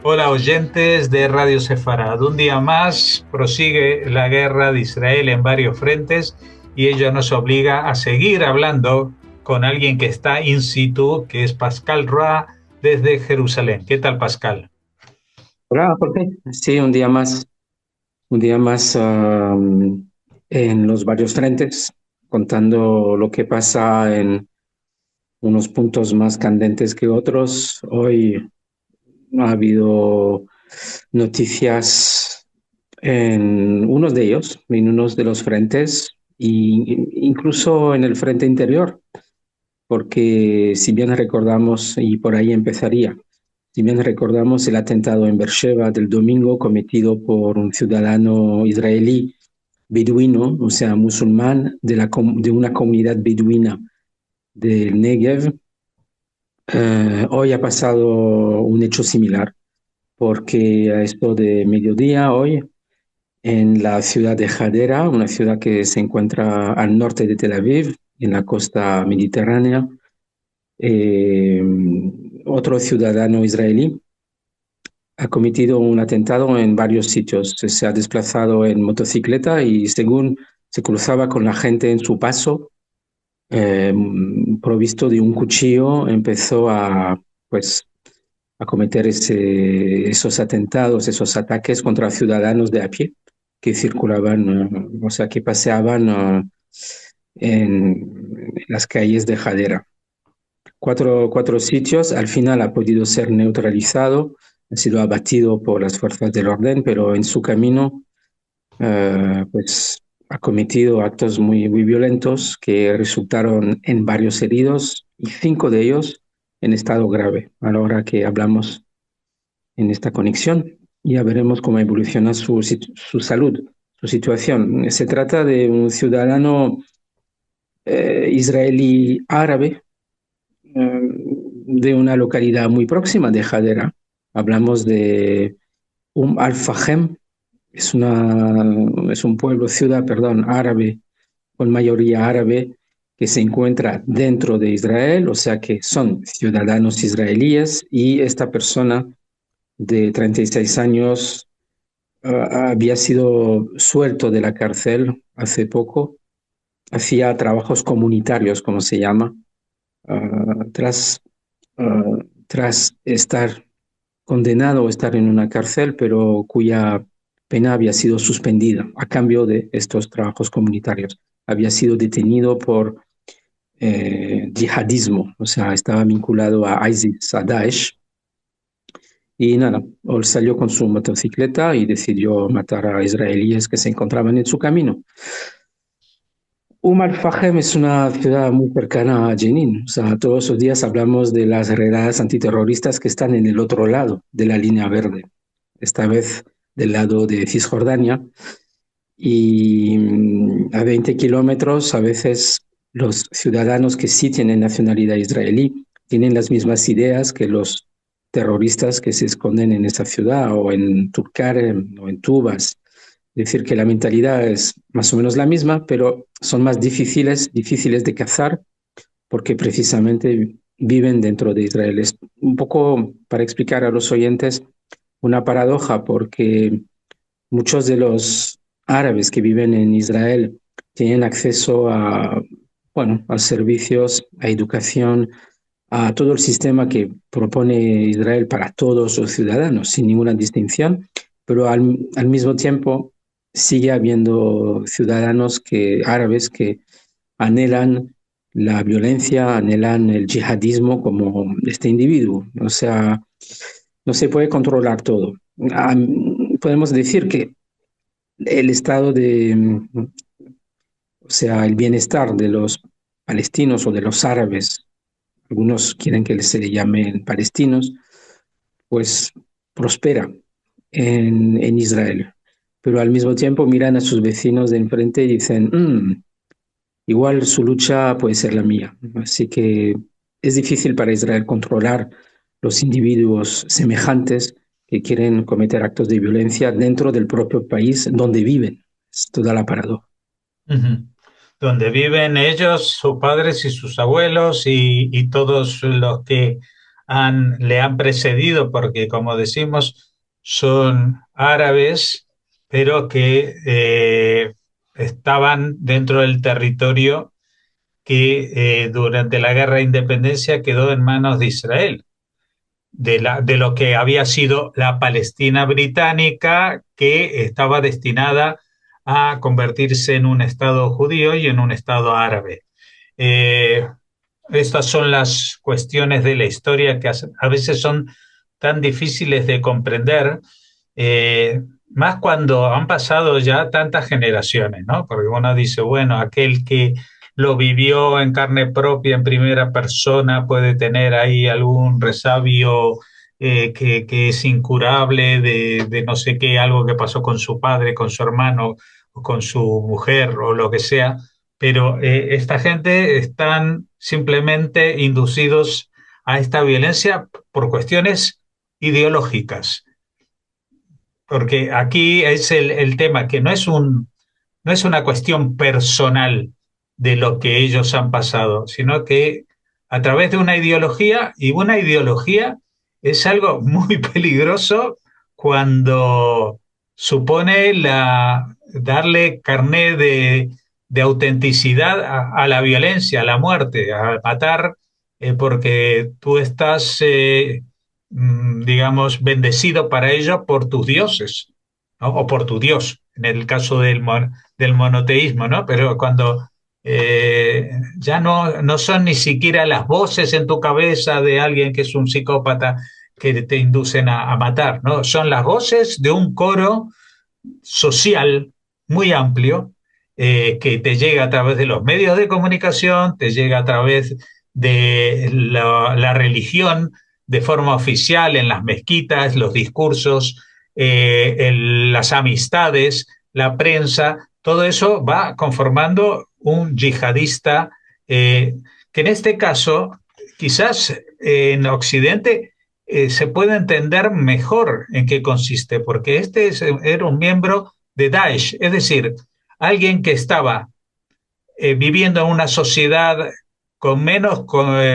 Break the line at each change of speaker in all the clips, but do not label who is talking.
Hola oyentes de Radio Sefarad. Un día más prosigue la guerra de Israel en varios frentes y ello nos obliga a seguir hablando con alguien que está in situ, que es Pascal Roa desde Jerusalén. ¿Qué tal, Pascal?
Hola, Jorge. Sí, un día más en los varios frentes, contando lo que pasa en unos puntos más candentes que otros. Hoy ha habido noticias en unos de ellos, en unos de los frentes, e incluso en el frente interior, porque si bien recordamos, y por ahí empezaría, si bien recordamos el atentado en Beersheba del domingo cometido por un ciudadano israelí beduino, o sea, musulmán de una comunidad beduina del Negev, hoy ha pasado un hecho similar, porque a esto de mediodía hoy, en la ciudad de Hadera, una ciudad que se encuentra al norte de Tel Aviv, en la costa mediterránea, eh, otro ciudadano israelí ha cometido un atentado en varios sitios. Se ha desplazado en motocicleta y según se cruzaba con la gente en su paso, eh, provisto de un cuchillo, empezó pues, a cometer esos atentados, esos ataques contra ciudadanos de a pie que circulaban, o sea, que paseaban en las calles de Jadera. Cuatro sitios, al final ha podido ser neutralizado, ha sido abatido por las fuerzas del orden, pero en su camino pues ha cometido actos muy violentos que resultaron en varios heridos y 5 de ellos en estado grave a la hora que hablamos en esta conexión. Ya veremos cómo evoluciona su salud, su situación. Se trata de un ciudadano israelí árabe de una localidad muy próxima de Hadera. Hablamos de Al-Fahem, es un pueblo, ciudad, perdón, árabe, con mayoría árabe, que se encuentra dentro de Israel, o sea que son ciudadanos israelíes, y esta persona de 36 años había sido suelto de la cárcel hace poco, hacía trabajos comunitarios, como se llama, tras, tras estar condenado a estar en una cárcel, pero cuya pena había sido suspendida a cambio de estos trabajos comunitarios. Había sido detenido por yihadismo, o sea, estaba vinculado a ISIS, a Daesh, y nada, él salió con su motocicleta y decidió matar a israelíes que se encontraban en su camino. Al-Fahem es una ciudad muy cercana a Jenin, o sea, todos los días hablamos de las redadas antiterroristas que están en el otro lado de la línea verde, esta vez del lado de Cisjordania, y a 20 kilómetros a veces los ciudadanos que sí tienen nacionalidad israelí tienen las mismas ideas que los terroristas que se esconden en esa ciudad o en Tulkarem o en Tubas. Es decir, que la mentalidad es más o menos la misma, pero son más difíciles de cazar porque precisamente viven dentro de Israel. Es un poco para explicar a los oyentes una paradoja porque muchos de los árabes que viven en Israel tienen acceso bueno, a servicios, a educación, a todo el sistema que propone Israel para todos los ciudadanos, sin ninguna distinción, pero al mismo tiempo sigue habiendo ciudadanos árabes que anhelan la violencia, anhelan el yihadismo como este individuo. O sea, no se puede controlar todo. Podemos decir que el estado o sea, el bienestar de los palestinos o de los árabes, algunos quieren que se le llamen palestinos, pues prospera en Israel. Pero al mismo tiempo miran a sus vecinos de enfrente y dicen, igual su lucha puede ser la mía. Así que es difícil para Israel controlar los individuos semejantes que quieren cometer actos de violencia dentro del propio país donde viven. Es toda la paradoja.
Ujú. Donde viven ellos, sus padres y sus abuelos y todos los que le han precedido, porque como decimos, son árabes, pero que estaban dentro del territorio que durante la Guerra de Independencia quedó en manos de Israel, de lo que había sido la Palestina británica, que estaba destinada a convertirse en un Estado judío y en un Estado árabe. Eh, Estas son las cuestiones de la historia que a veces son tan difíciles de comprender, más cuando han pasado ya tantas generaciones, ¿no? Porque uno dice, bueno, aquel que lo vivió en carne propia, en primera persona, puede tener ahí algún resabio que es incurable de no sé qué, algo que pasó con su padre, con su hermano, o con su mujer o lo que sea, pero esta gente están simplemente inducidos a esta violencia por cuestiones ideológicas, porque aquí es el tema que no es una cuestión personal de lo que ellos han pasado, sino que a través de una ideología, y una ideología es algo muy peligroso cuando supone darle carné de autenticidad a la violencia, a la muerte, a matar, porque tú estás, digamos, bendecido para ello por tus dioses, ¿no? O por tu Dios, en el caso del monoteísmo, ¿no? Pero cuando ya no son ni siquiera las voces en tu cabeza de alguien que es un psicópata que te inducen a matar, ¿no? Son las voces de un coro social muy amplio que te llega a través de los medios de comunicación, te llega a través de la religión de forma oficial en las mezquitas, los discursos, las amistades, la prensa, todo eso va conformando un yihadista que en este caso, quizás en Occidente, se puede entender mejor en qué consiste, porque era un miembro de Daesh, es decir, alguien que estaba viviendo en una sociedad con menos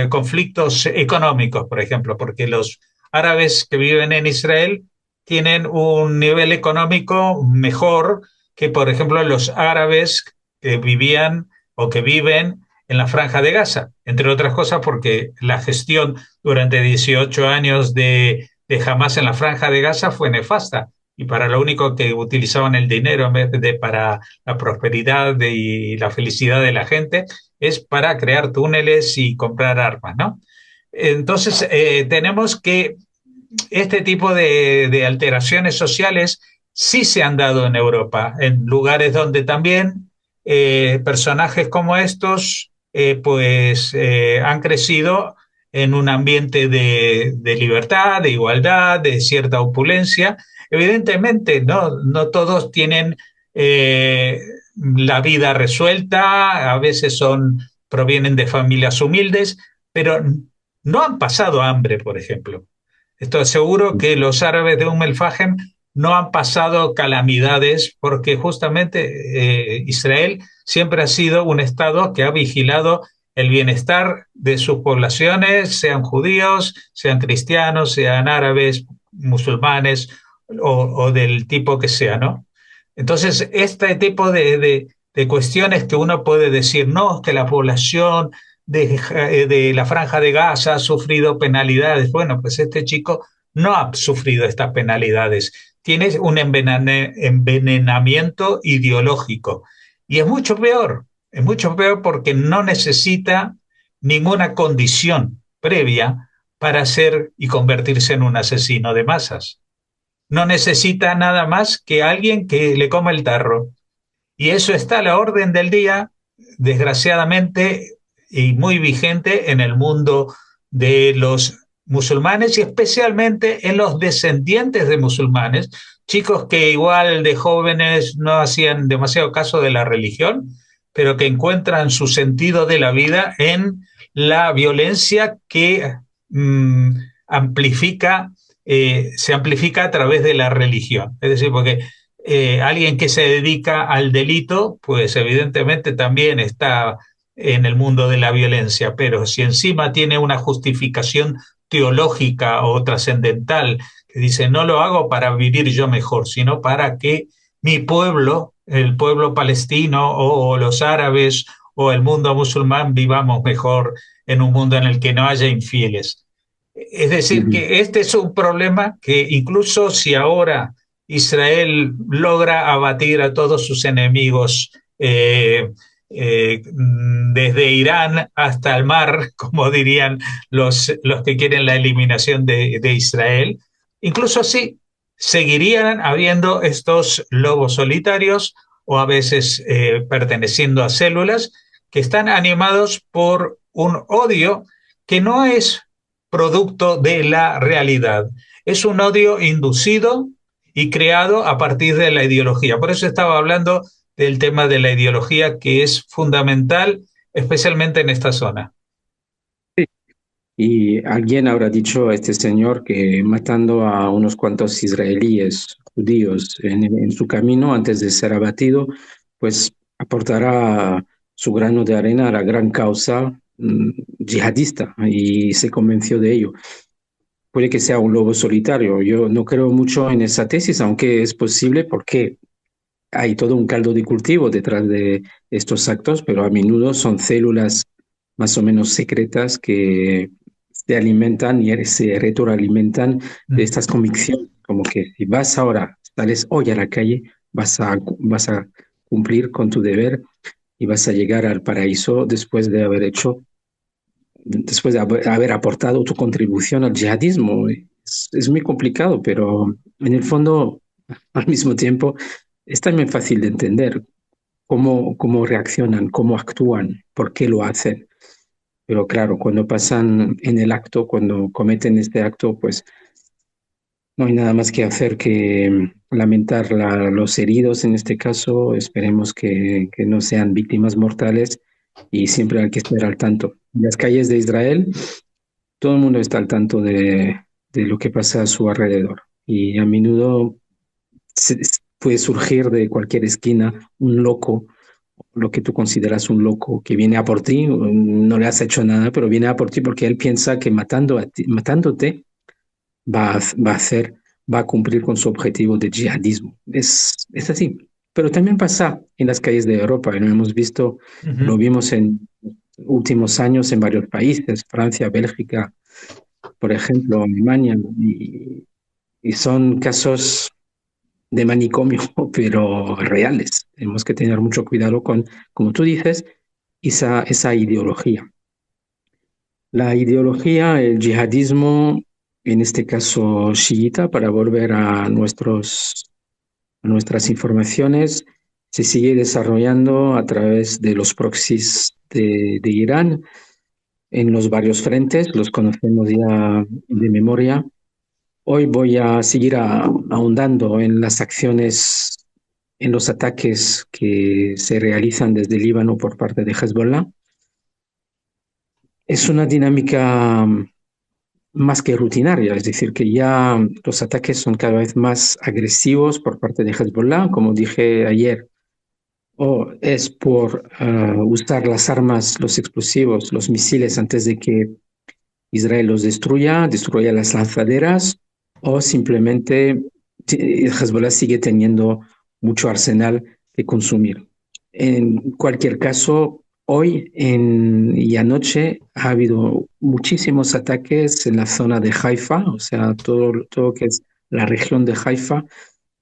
conflictos económicos, por ejemplo, porque los árabes que viven en Israel tienen un nivel económico mejor que, por ejemplo, los árabes que vivían o que viven en la Franja de Gaza, entre otras cosas porque la gestión durante 18 años de Hamas en la Franja de Gaza fue nefasta y para lo único que utilizaban el dinero en vez de para la prosperidad y la felicidad de la gente es para crear túneles y comprar armas, ¿no? Entonces, tenemos que este tipo de alteraciones sociales sí se han dado en Europa, en lugares donde también personajes como estos han crecido en un ambiente de libertad, de igualdad, de cierta opulencia. Evidentemente, no todos tienen la vida resuelta, a veces provienen de familias humildes, pero no han pasado hambre, por ejemplo. Estoy seguro que los árabes de el Fajem no han pasado calamidades porque justamente Israel siempre ha sido un Estado que ha vigilado el bienestar de sus poblaciones, sean judíos, sean cristianos, sean árabes, musulmanes o del tipo que sea, ¿no? Entonces, este tipo de cuestiones que uno puede decir, no, que la población de la Franja de Gaza ha sufrido penalidades. Bueno, pues este chico no ha sufrido estas penalidades. Tiene un envenenamiento ideológico. Y es mucho peor porque no necesita ninguna condición previa para ser y convertirse en un asesino de masas. No necesita nada más que alguien que le coma el tarro. Y eso está a la orden del día, desgraciadamente, y muy vigente en el mundo de los musulmanes y especialmente en los descendientes de musulmanes, chicos que igual de jóvenes no hacían demasiado caso de la religión, pero que encuentran su sentido de la vida en la violencia que amplifica, se amplifica a través de la religión. Es decir, porque alguien que se dedica al delito, pues evidentemente también está en el mundo de la violencia, pero si encima tiene una justificación teológica o trascendental, que dice, no lo hago para vivir yo mejor, sino para que mi pueblo, el pueblo palestino o los árabes o el mundo musulmán vivamos mejor en un mundo en el que no haya infieles. Es decir,
Ujú,
que este es un problema que incluso si ahora Israel logra abatir a todos sus enemigos, desde Irán hasta el mar, como dirían los que quieren la eliminación de Israel, incluso así seguirían habiendo estos lobos solitarios o a veces perteneciendo a células que están animados por un odio que no es producto de la realidad. Es un odio inducido y creado a partir de la ideología. Por eso estaba hablando del tema de la ideología que es fundamental, especialmente en esta zona.
sí. Y alguien habrá dicho a este señor que matando a unos cuantos israelíes judíos en su camino antes de ser abatido, pues aportará su grano de arena a la gran causa yihadista y se convenció de ello. Puede que sea un lobo solitario. Yo no creo mucho en esa tesis, aunque es posible porque hay todo un caldo de cultivo detrás de estos actos, pero a menudo son células más o menos secretas que se alimentan y se retroalimentan de
Mm.
estas convicciones, como que si vas ahora, sales hoy a la calle, vas a cumplir con tu deber y vas a llegar al paraíso después de haber hecho, después de haber aportado tu contribución al yihadismo. Es muy complicado, pero en el fondo, al mismo tiempo, es también fácil de entender cómo reaccionan, cómo actúan, por qué lo hacen. Pero claro, cuando pasan en el acto, cuando cometen este acto, pues no hay nada más que hacer que lamentar los heridos en este caso. Esperemos que no sean víctimas mortales y siempre hay que estar al tanto. En las calles de Israel, todo el mundo está al tanto de lo que pasa a su alrededor y a menudo puede surgir de cualquier esquina un loco, lo que tú consideras un loco, que viene a por ti, no le has hecho nada, pero viene a por ti porque él piensa que matándote va a hacer, va a cumplir con su objetivo de yihadismo. Es así. Pero también pasa en las calles de Europa, y lo hemos visto,
Uh
lo
-huh.
vimos en últimos años en varios países, Francia, Bélgica, por ejemplo, Alemania, y son casos de manicomio, pero reales. Tenemos que tener mucho cuidado con, como tú dices, esa ideología. La ideología, el yihadismo, en este caso chiita, para volver a nuestras informaciones, se sigue desarrollando a través de los proxies de Irán en los varios frentes, los conocemos ya de memoria. Hoy voy a seguir ahondando en las acciones, en los ataques que se realizan desde Líbano por parte de Hezbollah. Es una dinámica más que rutinaria, es decir, que ya los ataques son cada vez más agresivos por parte de Hezbollah, como dije ayer, o es por usar las armas, los explosivos, los misiles antes de que Israel los destruya las lanzaderas, o simplemente Hezbollah sigue teniendo mucho arsenal que consumir. En cualquier caso, y anoche ha habido muchísimos ataques en la zona de Haifa, o sea, todo que es la región de Haifa,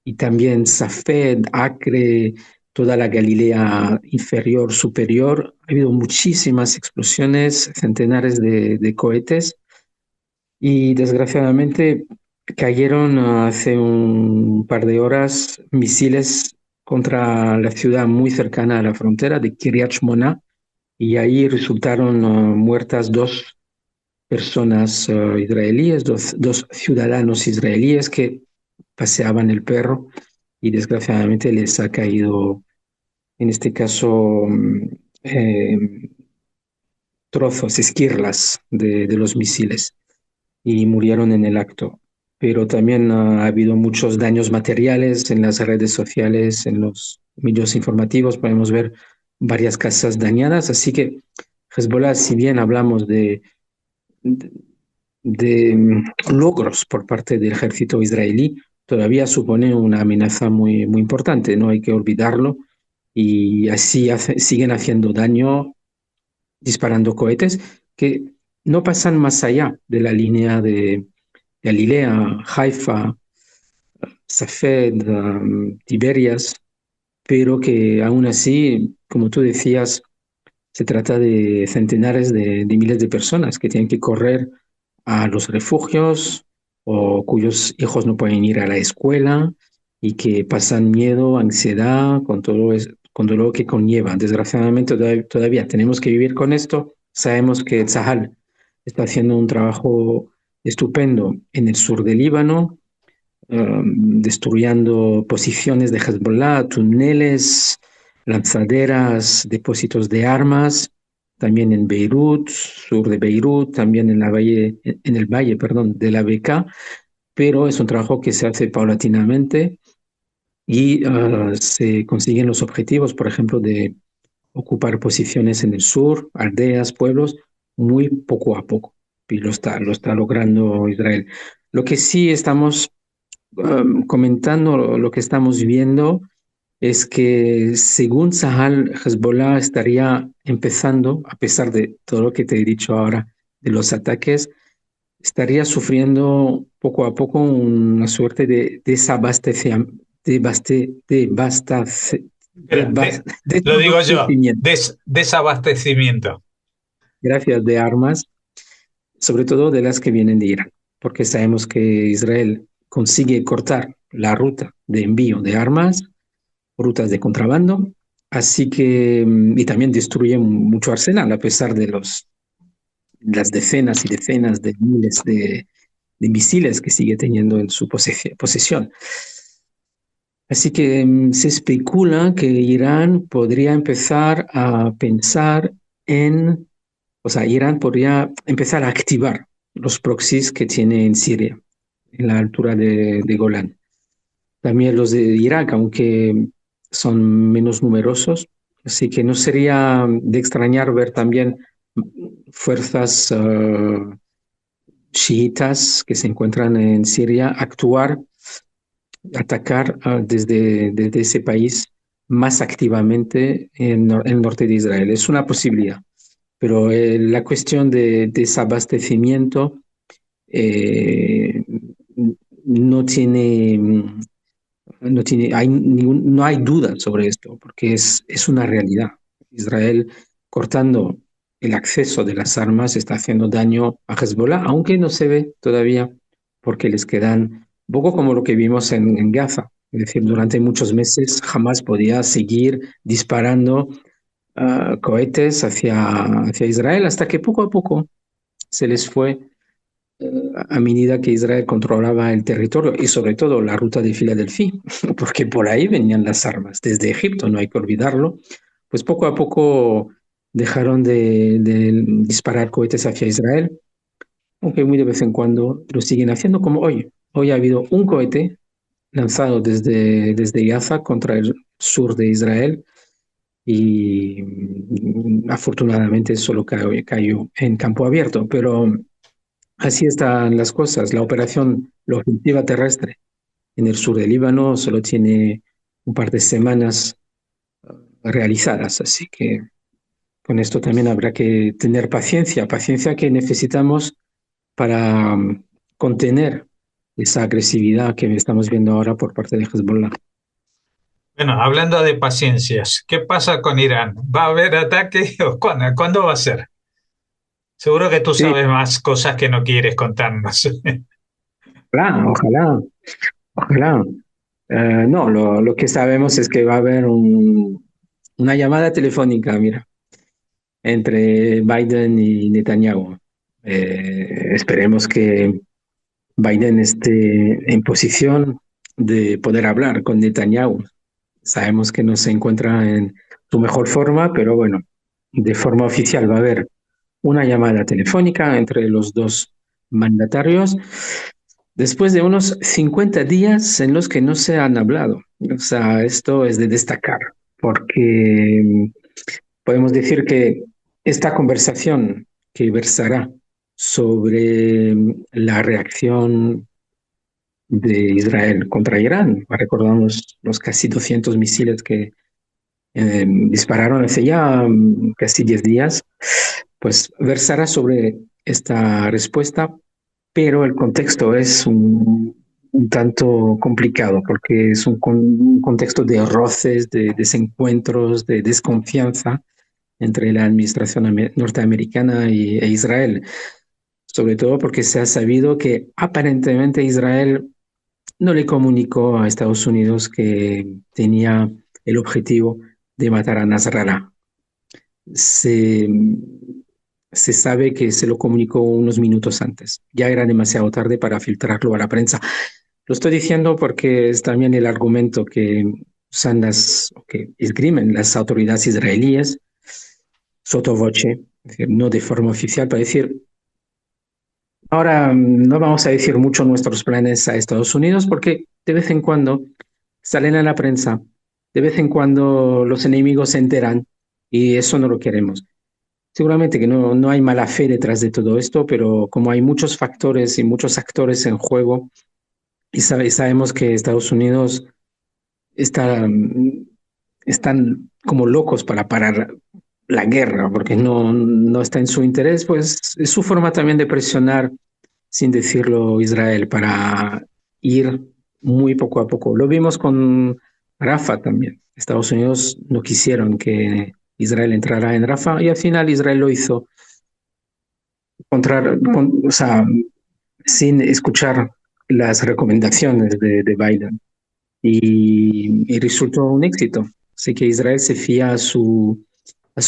y también Safed, Acre, toda la Galilea inferior, superior. Ha habido muchísimas explosiones, centenares de cohetes y desgraciadamente cayeron hace un par de horas misiles contra la ciudad muy cercana a la frontera de Kiryat Shmona y ahí resultaron muertas dos personas israelíes, dos ciudadanos israelíes que paseaban el perro y desgraciadamente les ha caído, en este caso, eh, trozos, esquirlas de los misiles y murieron en el acto. Pero también ha habido muchos daños materiales en las redes sociales, en los medios informativos, podemos ver varias casas dañadas, así que Hezbollah, si bien hablamos de logros por parte del ejército israelí, todavía supone una amenaza muy, muy importante, no hay que olvidarlo, y así siguen haciendo daño disparando cohetes que no pasan más allá de la línea de Galilea, Haifa, Safed, Tiberias, pero que aún así, como tú decías, se trata de centenares de miles de personas que tienen que correr a los refugios o cuyos hijos no pueden ir a la escuela y que pasan miedo, ansiedad, con todo lo que conlleva. Desgraciadamente todavía tenemos que vivir con esto. Sabemos que Tzahal está haciendo un trabajo estupendo en el sur del Líbano, destruyendo posiciones de Hezbollah, túneles, lanzaderas, depósitos de armas, también en Beirut, sur de Beirut, también en el valle, perdón, de la Bekaa, pero es un trabajo que se hace paulatinamente y se consiguen los objetivos, por ejemplo, de ocupar posiciones en el sur, aldeas, pueblos, muy poco a poco. Y lo está logrando Israel. Lo que sí estamos comentando, lo que estamos viendo es que según Sahal, Hezbollah estaría empezando, a pesar de todo lo que te he dicho ahora de los ataques, estaría sufriendo poco a poco una suerte de desabastecimiento.
Espera, lo digo yo, desabastecimiento.
Gracias, de armas, sobre todo de las que vienen de Irán, porque sabemos que Israel consigue cortar la ruta de envío de armas, rutas de contrabando, así que, y también destruye mucho arsenal, a pesar de las decenas y decenas de miles de misiles que sigue teniendo en su posesión. Así que se especula que Irán podría empezar a pensar o sea, Irán podría empezar a activar los proxies que tiene en Siria, en la altura de Golán. También los de Irak, aunque son menos numerosos, así que no sería de extrañar ver también fuerzas chiitas que se encuentran en Siria actuar, atacar desde ese país más activamente en el norte de Israel. Es una posibilidad, pero la cuestión de desabastecimiento eh, no tiene no hay duda sobre esto, porque es una realidad. Israel, cortando el acceso de las armas, está haciendo daño a Hezbollah, aunque no se ve todavía, porque les quedan, un poco como lo que vimos en Gaza. Es decir, durante muchos meses jamás podía seguir disparando cohetes hacia Israel, hasta que poco a poco se les fue a medida que Israel controlaba el territorio y sobre todo la ruta de Filadelfia, porque por ahí venían las armas, desde Egipto, no hay que olvidarlo, pues poco a poco dejaron de disparar cohetes hacia Israel, aunque muy de vez en cuando lo siguen haciendo, como hoy. Hoy ha habido un cohete lanzado desde Gaza contra el sur de Israel y afortunadamente solo cayó en campo abierto, pero así están las cosas. La ofensiva terrestre en el sur del Líbano solo tiene un par de semanas realizadas, así que con esto también habrá que tener paciencia, paciencia que necesitamos para contener esa agresividad que estamos viendo ahora por parte de Hezbollah.
Bueno, hablando de paciencias, ¿qué pasa con Irán? ¿Va a haber ataque o cuándo va a ser? Seguro que tú
Sí,
sabes más cosas que no quieres contarnos.
ojalá, ojalá, ojalá. No, lo que sabemos es que va a haber una llamada telefónica, mira, entre Biden y Netanyahu. Esperemos que Biden esté en posición de poder hablar con Netanyahu. Sabemos que no se encuentra en su mejor forma, pero bueno, de forma oficial va a haber una llamada telefónica entre los dos mandatarios después de unos 50 días en los que no se han hablado. O sea, esto es de destacar, porque podemos decir que esta conversación que versará sobre la reacción de Israel contra Irán. Recordamos los casi 200 misiles que dispararon hace ya casi 10 días. Pues versará sobre esta respuesta, pero el contexto es un tanto complicado porque es un contexto de roces, de desencuentros, de desconfianza entre la administración norteamericana e Israel, sobre todo porque se ha sabido que aparentemente Israel no le comunicó a Estados Unidos que tenía el objetivo de matar a Nasrallah. Se, se sabe que se lo comunicó unos minutos antes. Ya era demasiado tarde para filtrarlo a la prensa. Lo estoy diciendo porque es también el argumento que usan que esgrimen las autoridades israelíes sotto voce, es decir, no de forma oficial, para decir, ahora no vamos a decir mucho nuestros planes a Estados Unidos porque de vez en cuando salen a la prensa, de vez en cuando los enemigos se enteran y eso no lo queremos. Seguramente que no hay mala fe detrás de todo esto, pero como hay muchos factores y muchos actores en juego, y sabemos que Estados Unidos está, están como locos para parar la guerra, porque no está en su interés, pues es su forma también de presionar, sin decirlo, Israel, para ir muy poco a poco. Lo vimos con Rafah también. Estados Unidos no quisieron que Israel entrara en Rafah y al final Israel lo hizo o sea, sin escuchar las recomendaciones de Biden y resultó un éxito. Así que Israel se fía a su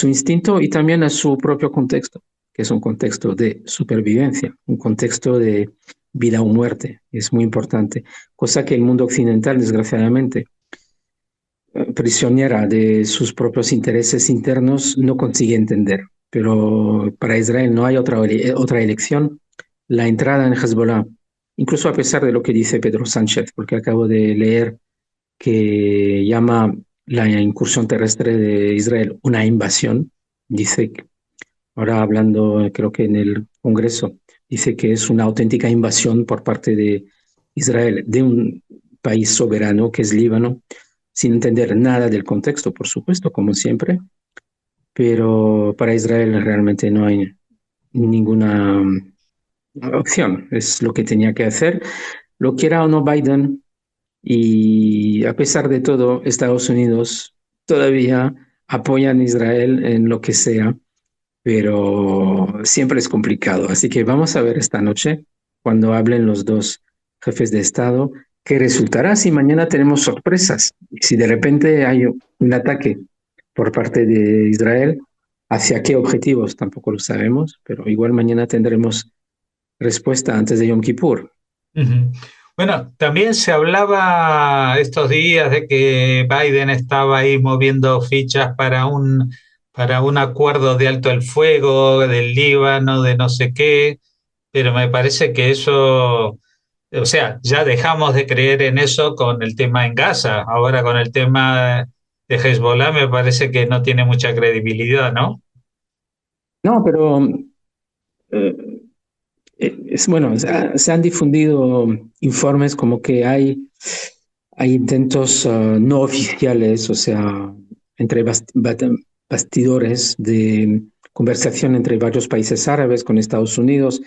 instinto y también a su propio contexto, que es un contexto de supervivencia, un contexto de vida o muerte. Es muy importante, cosa que el mundo occidental, desgraciadamente, prisionera de sus propios intereses internos, no consigue entender. Pero para Israel no hay otra elección. La entrada en Hezbollah, incluso a pesar de lo que dice Pedro Sánchez, porque acabo de leer que llama la incursión terrestre de Israel una invasión, dice, ahora hablando creo que en el Congreso, dice que es una auténtica invasión por parte de Israel de un país soberano que es Líbano, sin entender nada del contexto, por supuesto, como siempre, pero para Israel realmente no hay ninguna opción, es lo que tenía que hacer, lo quiera o no Biden, y a pesar de todo, Estados Unidos todavía apoya a Israel en lo que sea, pero siempre es complicado. Así que vamos a ver esta noche, cuando hablen los dos jefes de Estado, qué resultará si mañana tenemos sorpresas. Si de repente hay un ataque por parte de Israel, ¿hacia qué objetivos? Tampoco lo sabemos, pero igual mañana tendremos respuesta antes de Yom Kippur.
Ujú. Bueno, también se hablaba estos días de que Biden estaba ahí moviendo fichas para un acuerdo de alto el fuego del Líbano, de no sé qué, pero me parece que eso, o sea, ya dejamos de creer en eso con el tema en Gaza. Ahora con el tema de Hezbollah me parece que no tiene mucha credibilidad, ¿no?
No, pero eh, es bueno, se han difundido informes como que hay intentos no oficiales, o sea, entre bastidores de conversación entre varios países árabes con Estados Unidos,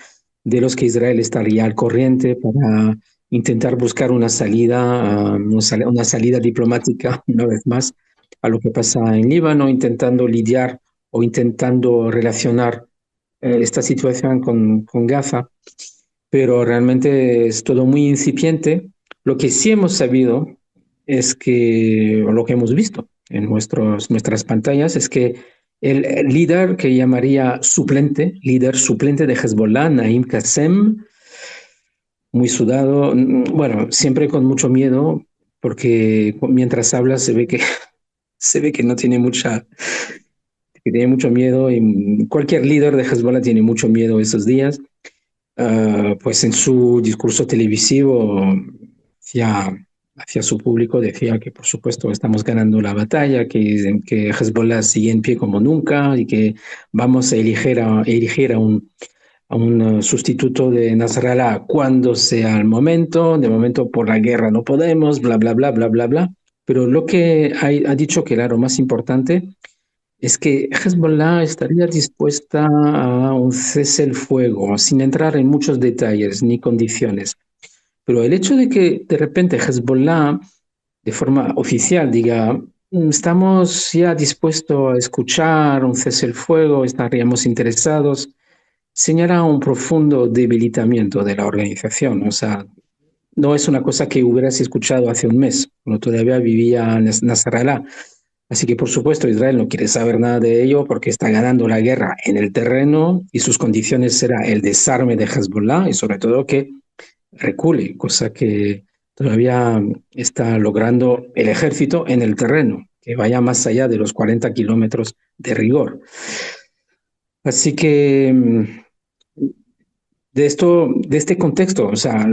de los que Israel estaría al corriente para intentar buscar una salida, una salida diplomática, una vez más, a lo que pasa en Líbano, intentando lidiar o intentando relacionar esta situación con Gaza, pero realmente es todo muy incipiente. Lo que sí hemos sabido es que, o lo que hemos visto en nuestras pantallas, es que el líder que llamaría suplente, líder suplente de Hezbollah, Naim Qassem, muy sudado, bueno, siempre con mucho miedo, porque mientras habla se ve que no tiene que tiene mucho miedo y cualquier líder de Hezbollah tiene mucho miedo esos días. Pues en su discurso televisivo hacia, hacia su público decía que por supuesto estamos ganando la batalla, que Hezbollah sigue en pie como nunca y que vamos a elegir a un sustituto de Nasrallah cuando sea el momento. De momento por la guerra no podemos, bla, bla, bla, bla, bla, bla. Pero lo que ha dicho que era lo más importante es que Hezbollah estaría dispuesta a un cese el fuego, sin entrar en muchos detalles ni condiciones. Pero el hecho de que de repente Hezbollah, de forma oficial, diga, estamos ya dispuestos a escuchar un cese el fuego, estaríamos interesados, señala un profundo debilitamiento de la organización. O sea, no es una cosa que hubieras escuchado hace un mes, cuando todavía vivía Nasrallah. Así que, por supuesto, Israel no quiere saber nada de ello porque está ganando la guerra en el terreno y sus condiciones será el desarme de Hezbollah y sobre todo que recule, cosa que todavía está logrando el ejército en el terreno, que vaya más allá de los 40 kilómetros de rigor. Así que de este contexto, o sea,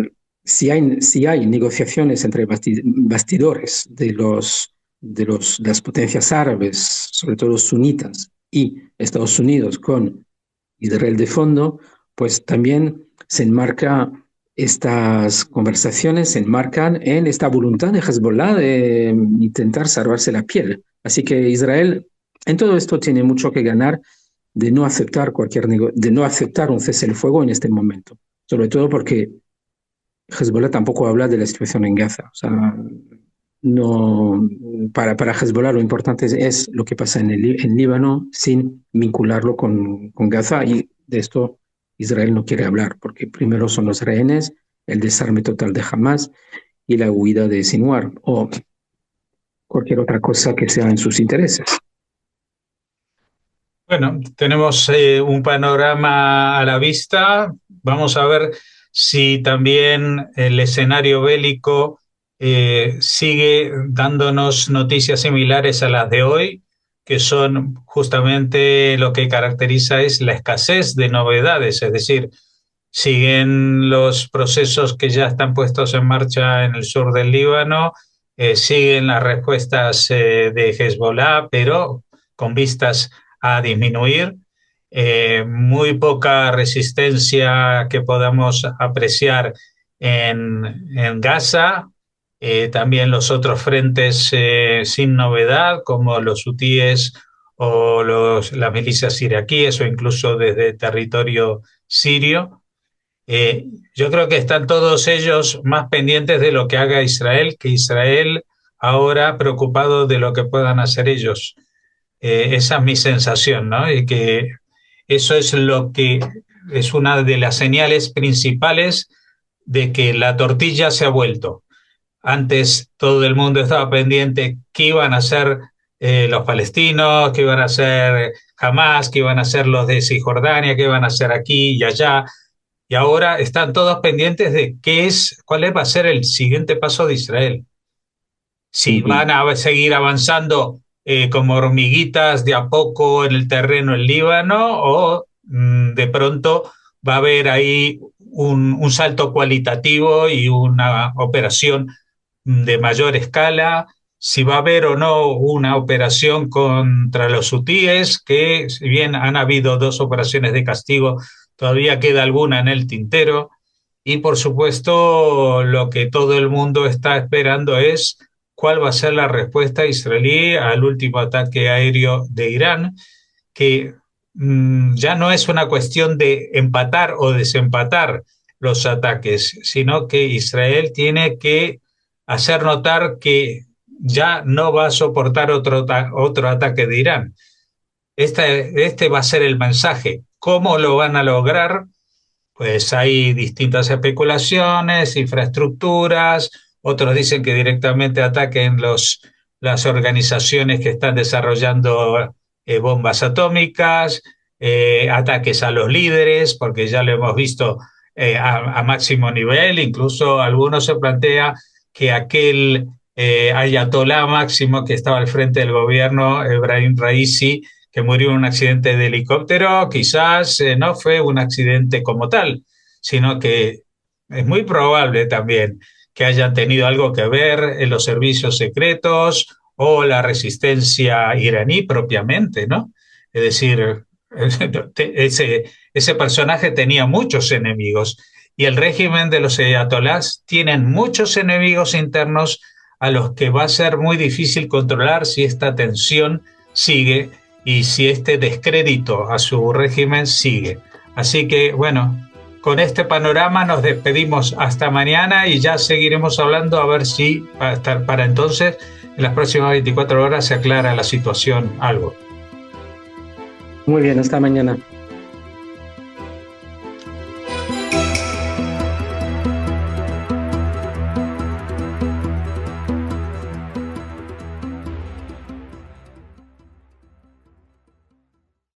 si hay negociaciones entre bastidores de las potencias árabes, sobre todo los sunitas, y Estados Unidos con Israel de fondo, pues también se enmarca estas conversaciones, se enmarcan en esta voluntad de Hezbollah de intentar salvarse la piel. Así que Israel en todo esto tiene mucho que ganar de no aceptar de no aceptar un cese el fuego en este momento, sobre todo porque Hezbollah tampoco habla de la situación en Gaza. O sea, no, para Hezbollah lo importante es lo que pasa en Líbano sin vincularlo con Gaza, y de esto Israel no quiere hablar, porque primero son los rehenes, el desarme total de Hamas y la huida de Sinwar o cualquier otra cosa que sea en sus intereses.
Bueno, tenemos un panorama a la vista. Vamos a ver si también el escenario bélico sigue dándonos noticias similares a las de hoy, que son justamente lo que caracteriza es la escasez de novedades, es decir, siguen los procesos que ya están puestos en marcha en el sur del Líbano, siguen las respuestas de Hezbollah, pero con vistas a disminuir. Muy poca resistencia que podamos apreciar en Gaza. También los otros frentes sin novedad, como los hutíes o las milicias iraquíes o incluso desde territorio sirio. Yo creo que están todos ellos más pendientes de lo que haga Israel, que Israel ahora preocupado de lo que puedan hacer ellos. Esa es mi sensación, ¿no? Y que eso es lo que es una de las señales principales de que la tortilla se ha vuelto. Antes todo el mundo estaba pendiente qué iban a hacer los palestinos, qué iban a hacer Hamas, qué iban a hacer los de Cisjordania, qué iban a hacer aquí y allá. Y ahora están todos pendientes de cuál va a ser el siguiente paso de Israel. Si van a seguir avanzando como hormiguitas de a poco en el terreno en Líbano o de pronto va a haber ahí un salto cualitativo y una operación de mayor escala, si va a haber o no una operación contra los hutíes, que si bien han habido 2 operaciones de castigo, todavía queda alguna en el tintero. Y por supuesto, lo que todo el mundo está esperando es cuál va a ser la respuesta israelí al último ataque aéreo de Irán, que ya no es una cuestión de empatar o desempatar los ataques, sino que Israel tiene que hacer notar que ya no va a soportar otro ataque de Irán. Este va a ser el mensaje. ¿Cómo lo van a lograr? Pues hay distintas especulaciones, infraestructuras, otros dicen que directamente ataquen las organizaciones que están desarrollando bombas atómicas, ataques a los líderes, porque ya lo hemos visto a máximo nivel, incluso algunos se plantea que aquel ayatolá máximo que estaba al frente del gobierno, Ebrahim Raisi, que murió en un accidente de helicóptero, quizás no fue un accidente como tal, sino que es muy probable también que hayan tenido algo que ver en los servicios secretos o la resistencia iraní propiamente, ¿no? Es decir, Ese personaje tenía muchos enemigos y el régimen de los ayatolás tienen muchos enemigos internos a los que va a ser muy difícil controlar si esta tensión sigue y si este descrédito a su régimen sigue. Así que, bueno, con este panorama nos despedimos hasta mañana y ya seguiremos hablando a ver si para entonces, en las próximas 24 horas, se aclara la situación algo.
Muy bien, hasta mañana.